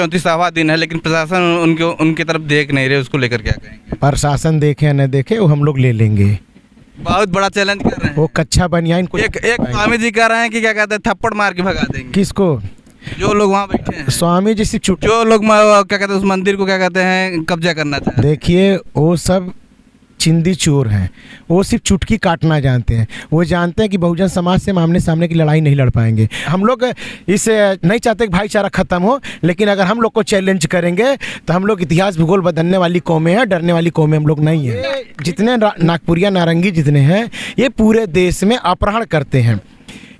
34वां दिन है, लेकिन प्रशासन उनकी तरफ देख नहीं रहे, उसको लेकर क्या कहेंगे? प्रशासन देखे या न देखे, वो हम लोग ले लेंगे। बहुत बड़ा चैलेंज कर रहे हैं। वो कच्चा बनियाइन को एक स्वामी जी कह रहे हैं कि क्या कहते हैं, थप्पड़ मार के भगा देंगे। किसको? जो लोग वहाँ बैठे हैं। स्वामी जी से जो लोग क्या कहते हैं उस मंदिर को क्या कहते हैं कब्जा करना चाहते हैं। देखिए, वो सब चिंदी चोर हैं, वो सिर्फ चुटकी काटना जानते हैं। वो जानते हैं कि बहुजन समाज से आमने सामने की लड़ाई नहीं लड़ पाएंगे। हम लोग इस नहीं चाहते कि भाईचारा ख़त्म हो, लेकिन अगर हम लोग को चैलेंज करेंगे तो हम लोग इतिहास भूगोल बदलने वाली कौमें हैं, डरने वाली कौमें हम लोग नहीं हैं। जितने नागपुरिया नारंगी जितने हैं, ये पूरे देश में अपहरण करते हैं।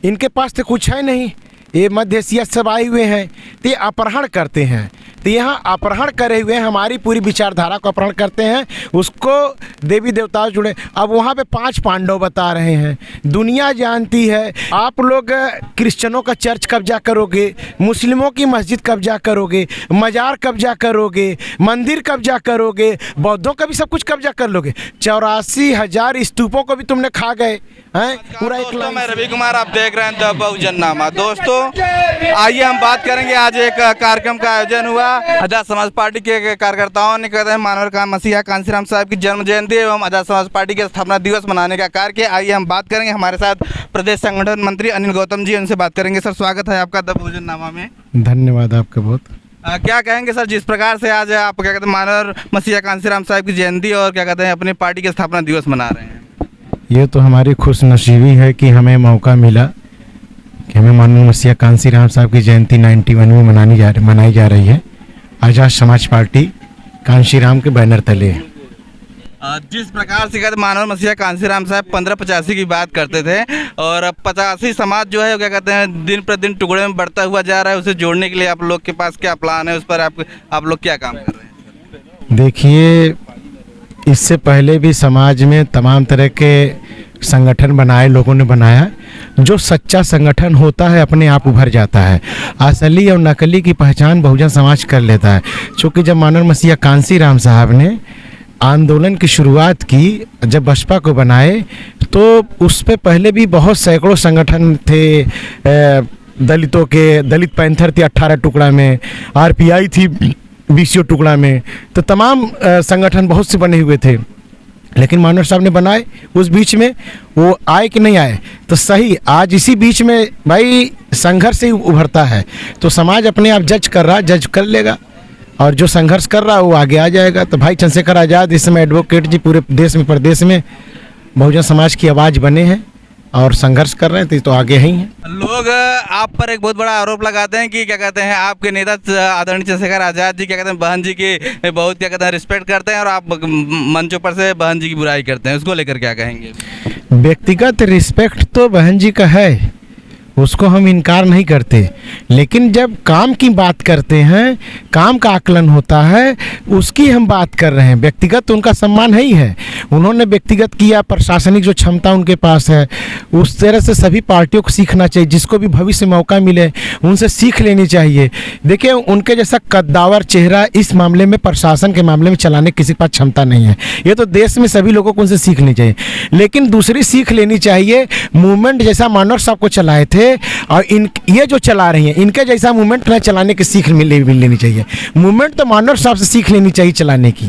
इनके पास तो कुछ है नहीं, ये मध्य एशिया सब आए हुए हैं, तो ये अपहरण करते हैं। तो यहाँ अपहरण करे हुए हमारी पूरी विचारधारा को अपहरण करते हैं, उसको देवी देवता जुड़े। अब वहाँ पे 5 पांडव बता रहे हैं, दुनिया जानती है। आप लोग क्रिश्चियनों का चर्च कब्जा करोगे, मुस्लिमों की मस्जिद कब्जा करोगे, मजार कब्जा करोगे, मंदिर कब्जा करोगे, बौद्धों का भी सब कुछ कब्जा कर लोगे। 84,000 स्तूपों को भी तुमने खा गए हैं पूरा। दोस्तों, मैं रवि कुमार, आप देख रहे हैं द बहुजननामा। दोस्तों, आइए हम बात करेंगे। आज एक कार्यक्रम का आयोजन हुआ। आजाद समाज पार्टी के कार्यकर्ताओं ने कहते हैं मानव मसीहा कांशीराम साहब की जन्म जयंती एवं आजाद समाज पार्टी के स्थापना दिवस मनाने का कार्य किया। आइए हम बात करेंगे, हमारे साथ प्रदेश संगठन मंत्री अनिल गौतम जी, उनसे बात करेंगे। सर, स्वागत है आपका द बहुजननामा में। धन्यवाद आपका बहुत। क्या कहेंगे सर, जिस प्रकार से आज आप क्या कहते हैं मानव मसीहा कांशीराम साहब की जयंती और क्या कहते हैं अपनी पार्टी के स्थापना दिवस मना रहे हैं? ये तो हमारी खुशनसीबी है कि हमें मौका मिला कि हमें माननीय मसीहा कांशीराम साहब की जयंती 91 में मनाई जा रही है आजाद समाज पार्टी कांशीराम के बैनर तले। जिस प्रकार से कहते मानव मसीहा कांशीराम साहब 1585 की बात करते थे और 85 समाज जो है क्या कहते हैं दिन प्रतिदिन टुकड़े में बढ़ता हुआ जा रहा है, उसे जोड़ने के लिए आप लोग के पास क्या प्लान है, उस पर आप लोग क्या काम कर रहे हैं? देखिए, इससे पहले भी समाज में तमाम तरह के संगठन बनाए, लोगों ने बनाया। जो सच्चा संगठन होता है अपने आप उभर जाता है। असली और नकली की पहचान बहुजन समाज कर लेता है। क्योंकि जब मानव मसीहा कांशीराम साहब ने आंदोलन की शुरुआत की, जब बसपा को बनाए, तो उस पे पहले भी बहुत सैकड़ों संगठन थे। दलितों के दलित पैंथर थी 18 टुकड़ा में, आरपीआई थी 20 टुकड़ा में, तो तमाम संगठन बहुत से बने हुए थे। लेकिन मानव साहब ने बनाए, उस बीच में वो आए कि नहीं आए तो सही। आज इसी बीच में भाई संघर्ष ही उभरता है, तो समाज अपने आप जज कर लेगा, और जो संघर्ष कर रहा है वो आगे आ जाएगा। तो भाई चंद्रशेखर आज़ाद इस समय एडवोकेट जी पूरे देश में प्रदेश में बहुजन समाज की आवाज़ बने हैं और संघर्ष कर रहे हैं, तो आगे ही हैं। लोग आप पर एक बहुत बड़ा आरोप लगाते हैं कि क्या कहते हैं आपके नेता आदरणीय चंद्रशेखर आज़ाद जी क्या कहते हैं बहन जी की बहुत क्या कहते हैं रिस्पेक्ट करते हैं और आप मंचों पर से बहन जी की बुराई करते हैं, उसको लेकर क्या कहेंगे? व्यक्तिगत रिस्पेक्ट तो बहन जी का है, उसको हम इनकार नहीं करते, लेकिन जब काम की बात करते हैं, काम का आकलन होता है, उसकी हम बात कर रहे हैं। व्यक्तिगत तो उनका सम्मान है ही है, उन्होंने व्यक्तिगत किया, प्रशासनिक जो क्षमता उनके पास है, उस तरह से सभी पार्टियों को सीखना चाहिए। जिसको भी भविष्य में मौका मिले उनसे सीख लेनी चाहिए। देखिए, उनके जैसा कद्दावर चेहरा इस मामले में, प्रशासन के मामले में चलाने किसी के पास क्षमता नहीं है। ये तो देश में सभी लोगों को उनसे सीख लेनी चाहिए। लेकिन दूसरी सीख लेनी चाहिए, मूवमेंट जैसा मानव साहब को चलाए थे और ये जो चला रही हैं, इनके जैसा मूवमेंट न चलाने की सीख मिल लेनी चाहिए। मूवमेंट तो मानव साहब से सीख लेनी चाहिए चलाने की,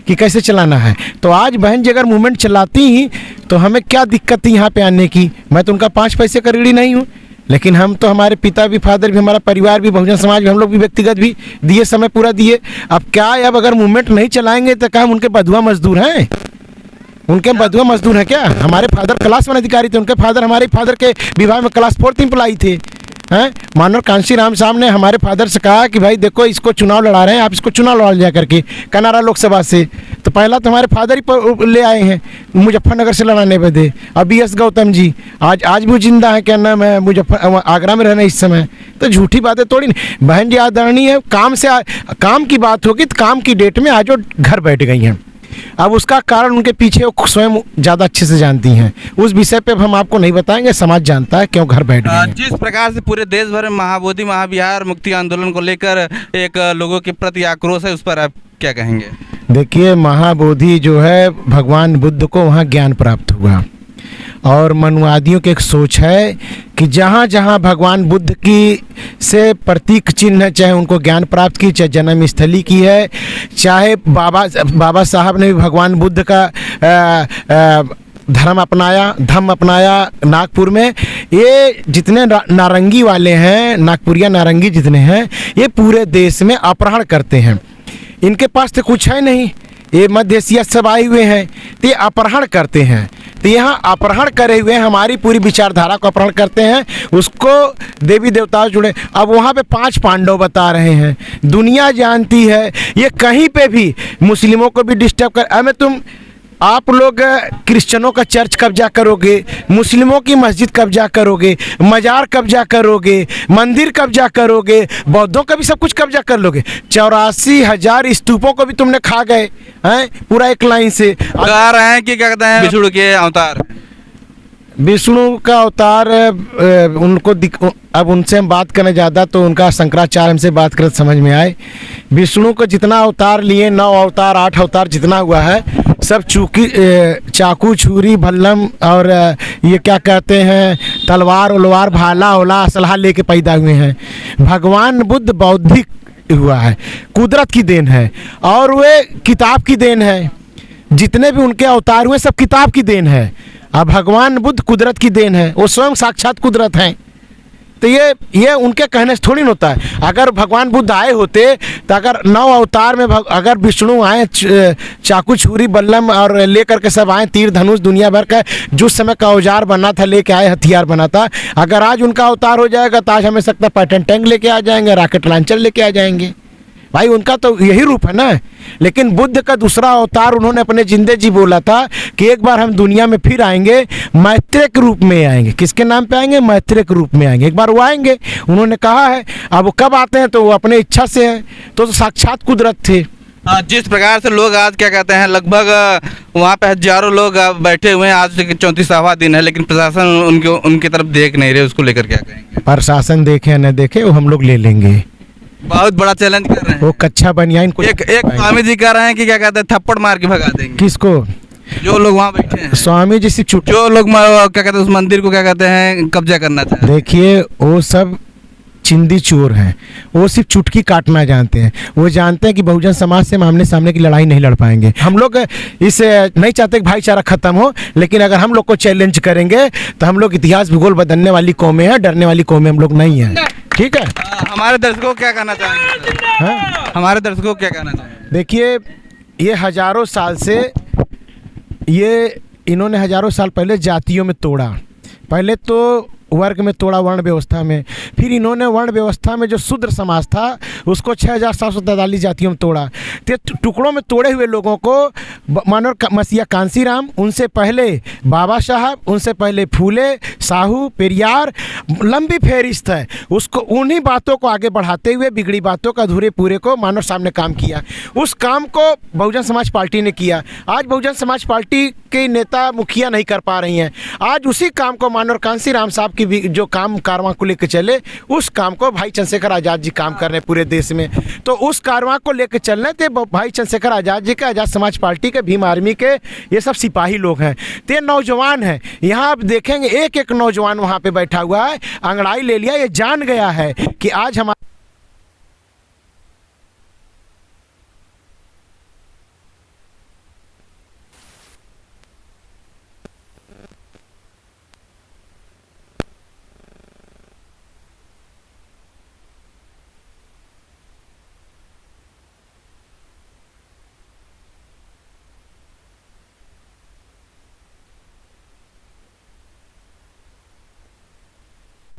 कि कैसे चलाना है। तो आज बहन जी अगर मूवमेंट चलाती ही तो हमें क्या दिक्कत थी यहाँ पे आने की? मैं तो उनका 5 पैसे का रीढ़ी नहीं हूँ, लेकिन हम तो, हमारे पिता भी, फादर भी, हमारा परिवार भी, बहुजन समाज भी, हम लोग भी व्यक्तिगत भी दिए, समय पूरा दिए। अब क्या है, अब अगर मूवमेंट नहीं चलाएंगे तो क्या हम उनके बधुआ मजदूर हैं? उनके बधुआ मजदूर हैं क्या? हमारे फादर क्लास 1 अधिकारी थे, उनके फादर, हमारे फादर के विभाग में क्लास 4 एम्प्लॉई थे। हैं, मानव कांशीराम साहब ने हमारे फादर से कहा कि भाई देखो, इसको चुनाव लड़ा रहे हैं, आप इसको चुनाव लड़ा लिया करके कनारा लोकसभा से। तो पहला तो हमारे फादर ही ले आए हैं मुजफ्फरनगर से लड़ाने पे थे। अब BS गौतम जी आज भी जिंदा है, क्या नाम है, आगरा में रहना इस समय। तो झूठी बातें थोड़ी नहीं। बहन जी आदरणीय है, काम की बात होगी तो काम की डेट में आज वो घर बैठ गई हैं। अब उसका कारण उनके पीछे वो स्वयं ज़्यादा अच्छे से जानती हैं। उस विषय पे हम आपको नहीं बताएंगे, समाज जानता है क्यों घर बैठ गए हैं। जिस प्रकार से पूरे देश भर में महाबोधि महाविहार मुक्ति आंदोलन को लेकर एक लोगों के प्रति आक्रोश है, उस पर आप क्या कहेंगे? देखिए, महाबोधि जो है, भगवान बुद्ध को वहाँ ज्ञान प्राप्त हुआ। और मनुवादियों की एक सोच है कि जहाँ जहाँ भगवान बुद्ध की से प्रतीक चिन्ह है, चाहे उनको ज्ञान प्राप्त की, चाहे जन्म स्थली की है, चाहे बाबा साहब ने भी भगवान बुद्ध का धर्म अपनाया नागपुर में। ये जितने नारंगी वाले हैं, नागपुरिया नारंगी जितने हैं, ये पूरे देश में अपहरण करते हैं। इनके पास तो कुछ है नहीं, ये मध्य एशिया सब आए हुए हैं, तो ये अपहरण करते हैं। तो यहाँ अपहरण करे हुए हमारी पूरी विचारधारा को अपहरण करते हैं, उसको देवी देवताओं जुड़े। अब वहाँ पे 5 पांडव बता रहे हैं, दुनिया जानती है ये कहीं पे भी मुस्लिमों को भी डिस्टर्ब कर। आप लोग क्रिश्चियनों का चर्च कब्जा करोगे, मुस्लिमों की मस्जिद कब्जा करोगे, मजार कब्जा करोगे, मंदिर कब्जा करोगे, बौद्धों का भी सब कुछ कब्जा कर लोगे। 84,000 स्तूपों को भी तुमने खा गए हैं पूरा एक लाइन से। कह रहे हैं कि क्या कहते हैं विष्णु के अवतार, विष्णु का अवतार अब उनसे हम बात करें ज़्यादा तो उनका शंकराचार्य हमसे बात करें समझ में आए। विष्णु को जितना अवतार लिए, 9 अवतार 8 अवतार जितना हुआ है, सब चाकू छुरी भल्लम और ये क्या कहते हैं तलवार उलवार भाला ओला असलहा लेके पैदा हुए हैं। भगवान बुद्ध बौद्धिक हुआ है, कुदरत की देन है, और वे किताब की देन है। जितने भी उनके अवतार हुए सब किताब की देन है। अब भगवान बुद्ध कुदरत की देन है, वो स्वयं साक्षात कुदरत हैं। तो ये उनके कहने से थोड़ी न होता है। अगर भगवान बुद्ध आए होते तो अगर 9 अवतार में अगर विष्णु आए चाकू छुरी बल्लम और लेकर के सब आए, तीर धनुष दुनिया भर का जिस समय का औजार बना था लेके आए, हथियार बना था। अगर आज उनका अवतार हो जाएगा तो आज हमें सकता पैटर्न टैंक लेके आ जाएंगे, रॉकेट लॉन्चर लेके आ जाएंगे। भाई उनका तो यही रूप है ना। लेकिन बुद्ध का दूसरा अवतार उन्होंने अपने जिंदे जी बोला था कि एक बार हम दुनिया में फिर आएंगे, मैत्रेय के रूप में आएंगे। किसके नाम पे आएंगे? मैत्रेय के रूप में आएंगे। एक बार वो आएंगे, उन्होंने कहा है। अब वो कब आते हैं तो वो अपने इच्छा से है, तो साक्षात कुदरत थे। जिस प्रकार से लोग आज क्या कहते हैं लगभग वहाँ पे हजारों लोग बैठे हुए हैं, आज 34वां दिन है, लेकिन प्रशासन उनकी तरफ देख नहीं रहे, उसको लेकर क्या कहेंगे? प्रशासन देखे या न देखे वो हम लोग ले लेंगे। बहुत बड़ा चैलेंज कर रहे हैं। वो कच्चा बनियाइन को एक स्वामी जी कह रहे हैं कि क्या कहते हैं थप्पड़ मार के भगा देंगे। किसको? जो लोग वहाँ बैठे हैं। स्वामी जी से जो लोग क्या कहते हैं उस मंदिर को क्या कहते हैं कब्जा करना चाहते हैं। देखिए वो सब चिंदी चोर हैं, वो सिर्फ चुटकी काटना जानते हैं। वो जानते हैं कि बहुजन समाज से आमने सामने की लड़ाई नहीं लड़ पाएंगे। हम लोग इस नहीं चाहते कि भाईचारा खत्म हो, लेकिन अगर हम लोग को चैलेंज करेंगे तो हम लोग इतिहास भूगोल बदलने वाली कौमें हैं, डरने वाली कौमें हम लोग नहीं हैं। ठीक है। हमारे दर्शकों को क्या कहना चाहेंगे? हमारे दर्शकों को क्या कहना चाहेंगे? देखिए ये हजारों साल से इन्होंने हजारों साल पहले जातियों में तोड़ा। पहले तो वर्ग में तोड़ा, वर्ण व्यवस्था में। फिर इन्होंने वर्ण व्यवस्था में जो शूद्र समाज था उसको 6743 जातियों में तोड़ा। तो टुकड़ों में तोड़े हुए लोगों को मानो मसीहा कांसीराम, उनसे पहले बाबा साहब, उनसे पहले फूले, साहू, पेरियार, लंबी फेरिस्त है। उसको उन्हीं बातों को आगे बढ़ाते हुए बिगड़ी बातों का अधूरे पूरे को मानव सामने काम किया। उस काम को बहुजन समाज पार्टी ने किया। आज बहुजन समाज पार्टी के नेता मुखिया नहीं कर पा रही हैं। आज उसी काम को मानव कांसीराम साहब की जो काम कारवां को लेकर चले, उस काम को भाई चंद्रशेखर आज़ाद जी काम कर रहे हैं पूरे देश में। तो उस कारवां को लेकर चलने थे भाई चंद्रशेखर आज़ाद जी के, आज़ाद समाज पार्टी के, भीम आर्मी के, ये सब सिपाही लोग हैं। तो ये नौजवान हैं। यहाँ आप देखेंगे एक एक नौजवान वहाँ पे बैठा हुआ है, अंगड़ाई ले लिया। ये जान गया है कि आज हमारा